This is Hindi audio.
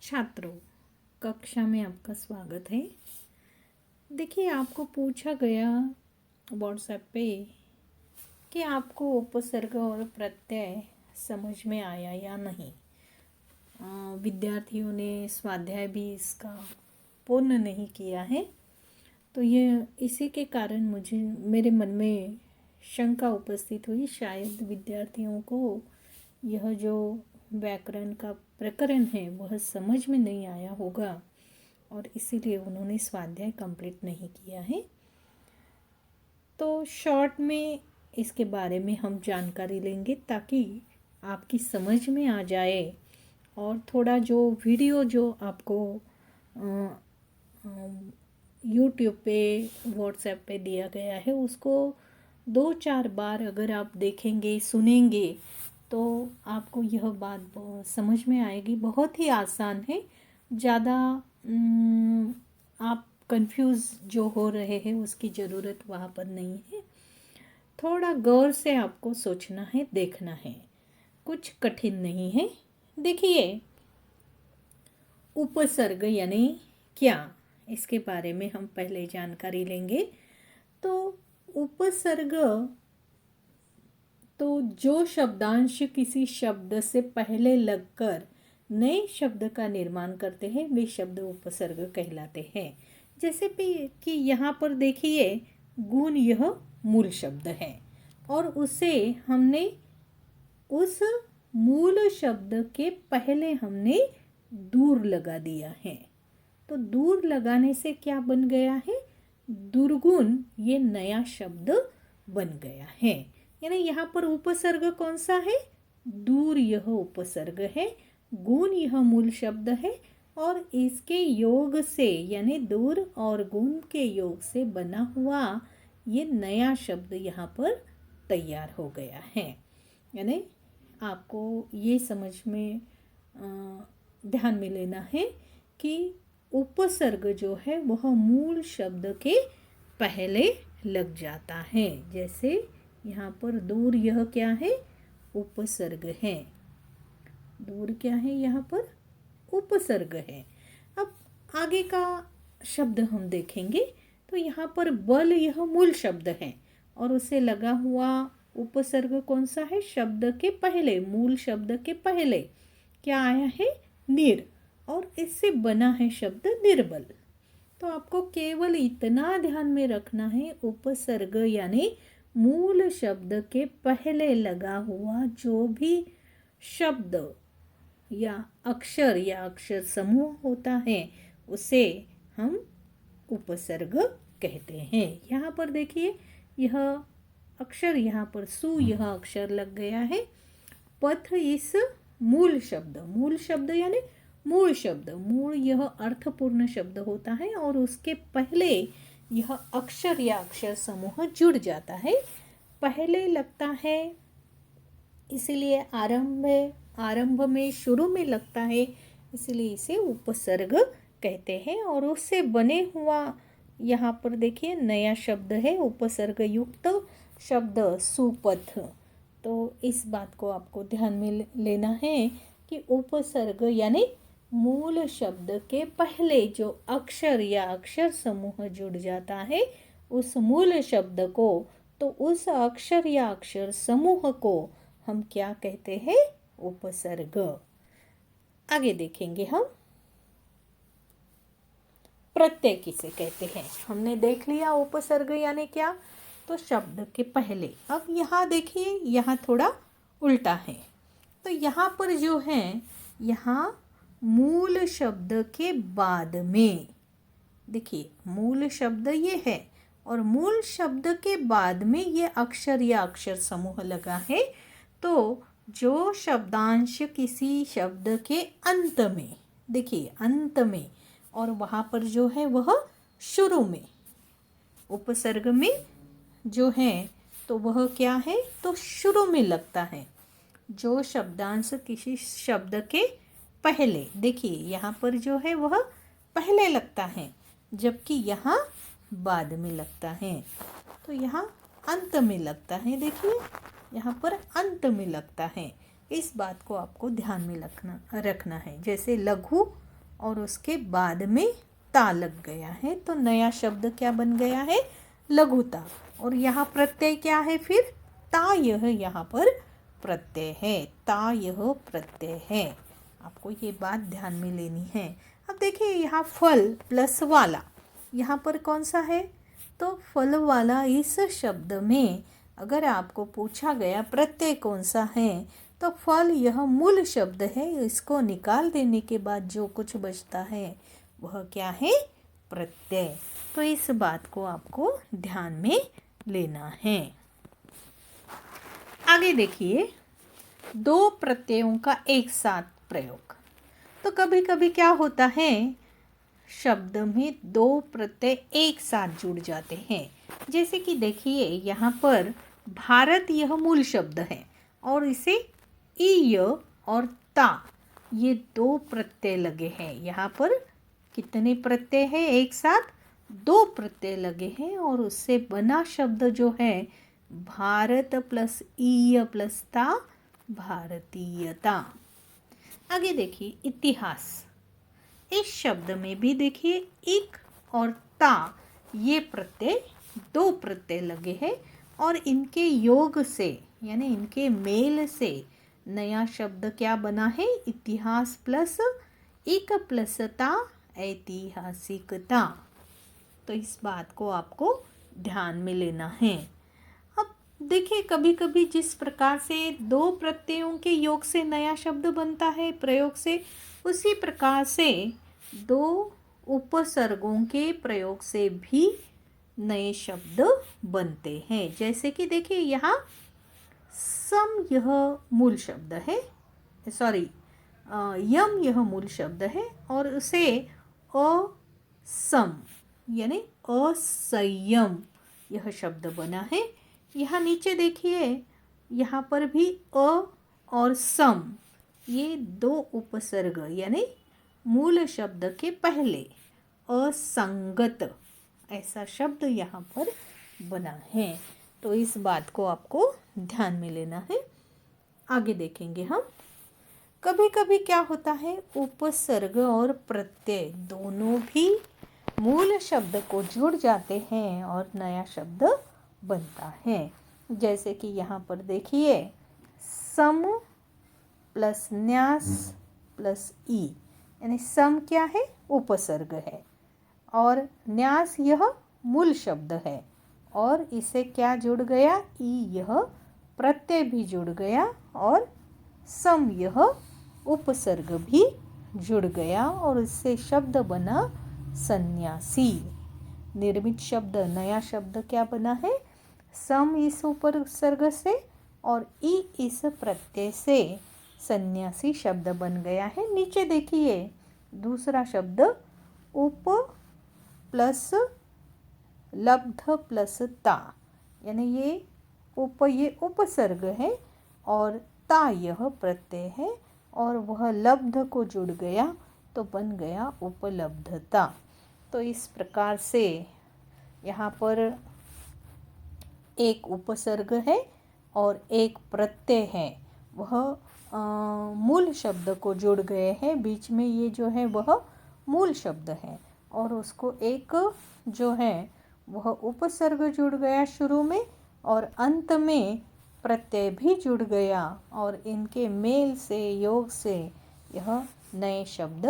छात्रों, कक्षा में आपका स्वागत है। देखिए, आपको पूछा गया व्हाट्सएप पे कि आपको उपसर्ग और प्रत्यय समझ में आया या नहीं। विद्यार्थियों ने स्वाध्याय भी इसका पूर्ण नहीं किया है, तो ये इसी के कारण मुझे मेरे मन में शंका उपस्थित हुई, शायद विद्यार्थियों को यह जो व्याकरण का प्रकरण है वह समझ में नहीं आया होगा और इसीलिए उन्होंने स्वाध्याय कंप्लीट नहीं किया है। तो शॉर्ट में इसके बारे में हम जानकारी लेंगे ताकि आपकी समझ में आ जाए और थोड़ा जो वीडियो जो आपको यूट्यूब पे व्हाट्सएप पे दिया गया है उसको 2-4 बार अगर आप देखेंगे सुनेंगे तो आपको यह बात समझ में आएगी। बहुत ही आसान है, ज़्यादा आप कंफ्यूज जो हो रहे हैं उसकी ज़रूरत वहाँ पर नहीं है। थोड़ा गौर से आपको सोचना है, देखना है, कुछ कठिन नहीं है। देखिए, उपसर्ग यानी क्या, इसके बारे में हम पहले जानकारी लेंगे। तो उपसर्ग तो जो शब्दांश किसी शब्द से पहले लगकर नए शब्द का निर्माण करते हैं वे शब्द उपसर्ग कहलाते हैं। जैसे कि यहाँ पर देखिए, गुण यह मूल शब्द है और उसे हमने उस मूल शब्द के पहले हमने दूर लगा दिया है। तो दूर लगाने से क्या बन गया है? दुर्गुण, ये नया शब्द बन गया है। यानी यहाँ पर उपसर्ग कौन सा है? दूर यह उपसर्ग है, गुण यह मूल शब्द है और इसके योग से यानी दूर और गुण के योग से बना हुआ ये नया शब्द यहाँ पर तैयार हो गया है। यानी आपको ये समझ में ध्यान में लेना है कि उपसर्ग जो है वह मूल शब्द के पहले लग जाता है। जैसे यहाँ पर दूर, यह क्या है? उपसर्ग है। दूर क्या है? यहाँ पर उपसर्ग है। अब आगे का शब्द हम देखेंगे तो यहाँ पर बल, यह मूल शब्द है और उसे लगा हुआ उपसर्ग कौन सा है? शब्द के पहले, मूल शब्द के पहले क्या आया है? निर, और इससे बना है शब्द निर्बल। तो आपको केवल इतना ध्यान में रखना है, उपसर्ग यानी मूल शब्द के पहले लगा हुआ जो भी शब्द या अक्षर समूह होता है उसे हम उपसर्ग कहते हैं। यहाँ पर देखिए, यह अक्षर, यहाँ पर सु यह अक्षर लग गया है। पथ, इस मूल शब्द यानी मूल शब्द, मूल यह अर्थपूर्ण शब्द होता है और उसके पहले यह अक्षर या अक्षर समूह जुड़ जाता है, पहले लगता है, इसीलिए आरंभ में, शुरू में लगता है, इसलिए इसे उपसर्ग कहते हैं। और उससे बने हुआ यहाँ पर देखिए नया शब्द है उपसर्ग युक्त शब्द सुपथ। तो इस बात को आपको ध्यान में लेना है कि उपसर्ग यानी मूल शब्द के पहले जो अक्षर या अक्षर समूह जुड़ जाता है उस मूल शब्द को, तो उस अक्षर या अक्षर समूह को हम क्या कहते हैं? उपसर्ग। आगे देखेंगे हम प्रत्यय किसे कहते हैं। हमने देख लिया उपसर्ग यानी क्या, तो शब्द के पहले। अब यहाँ देखिए, यहाँ थोड़ा उल्टा है। तो यहाँ पर जो है, यहाँ मूल शब्द के बाद में, देखिए मूल शब्द ये है और मूल शब्द के बाद में ये अक्षर या अक्षर समूह लगा है। तो जो शब्दांश किसी शब्द के अंत में, देखिए अंत में, और वहाँ पर जो है वह शुरू में, उपसर्ग में जो है तो वह क्या है? तो शुरू में लगता है। जो शब्दांश किसी शब्द के पहले, देखिए यहाँ पर जो है वह पहले लगता है जबकि यहाँ बाद में लगता है। तो यहाँ अंत में लगता है, देखिए यहाँ पर अंत में लगता है। इस बात को आपको ध्यान में रखना है। जैसे लघु और उसके बाद में ता लग गया है, तो नया शब्द क्या बन गया है? लघुता। और यहाँ प्रत्यय क्या है फिर? ता यह यहाँ पर प्रत्यय है, ता यह प्रत्यय है। आपको ये बात ध्यान में लेनी है। अब देखिए यहाँ फल प्लस वाला, यहाँ पर कौन सा है? तो फल वाला। इस शब्द में अगर आपको पूछा गया प्रत्यय कौन सा है, तो फल यह मूल शब्द है। इसको निकाल देने के बाद जो कुछ बचता है वह क्या है? प्रत्यय। तो इस बात को आपको ध्यान में लेना है। आगे देखिए, दो प्रत्ययों का एक साथ प्रयोग। तो कभी कभी क्या होता है, शब्द में दो प्रत्यय एक साथ जुड़ जाते हैं। जैसे कि देखिए यहाँ पर भारत यह मूल शब्द है और इसे ईय और ता ये दो प्रत्यय लगे हैं। यहाँ पर कितने प्रत्यय हैं एक साथ? दो प्रत्यय लगे हैं और उससे बना शब्द जो है भारत प्लस ईय प्लस ता, भारतीयता। आगे देखिए इतिहास। इस शब्द में भी देखिए इक और ता ये प्रत्यय, दो प्रत्यय लगे हैं और इनके योग से यानी इनके मेल से नया शब्द क्या बना है? इतिहास प्लस इक प्लस ता, ऐतिहासिकता। तो इस बात को आपको ध्यान में लेना है। अब देखिए कभी कभी जिस प्रकार से दो प्रत्ययों के योग से नया शब्द बनता है प्रयोग से, उसी प्रकार से दो उपसर्गों के प्रयोग से भी नए शब्द बनते हैं। जैसे कि देखिए यहाँ सम यह मूल शब्द है, सॉरी यम यह मूल शब्द है और उसे असम यानी असंयम यह शब्द बना है। यहाँ नीचे देखिए यहाँ पर भी अ और सम ये दो उपसर्ग यानी मूल शब्द के पहले असंगत ऐसा शब्द यहाँ पर बना है। तो इस बात को आपको ध्यान में लेना है। आगे देखेंगे हम। कभी कभी क्या होता है, उपसर्ग और प्रत्यय दोनों भी मूल शब्द को जुड़ जाते हैं और नया शब्द बनता है। जैसे कि यहाँ पर देखिए सम प्लस न्यास प्लस ई, यानी सम क्या है? उपसर्ग है और न्यास यह मूल शब्द है और इसे क्या जुड़ गया? ई यह प्रत्यय भी जुड़ गया और सम यह उपसर्ग भी जुड़ गया और इससे शब्द बना सन्यासी। निर्मित शब्द नया शब्द क्या बना है? सम इस उपसर्ग से और ई इस प्रत्यय से सन्यासी शब्द बन गया है। नीचे देखिए दूसरा शब्द उप प्लस लब्ध प्लस ता, यानी ये उपसर्ग है और ता यह प्रत्यय है और वह लब्ध को जुड़ गया तो बन गया उपलब्धता। तो इस प्रकार से यहाँ पर एक उपसर्ग है और एक प्रत्यय है, वह मूल शब्द को जुड़ गए हैं। बीच में ये जो है वह मूल शब्द है और उसको एक जो है वह उपसर्ग जुड़ गया शुरू में और अंत में प्रत्यय भी जुड़ गया और इनके मेल से योग से यह नए शब्द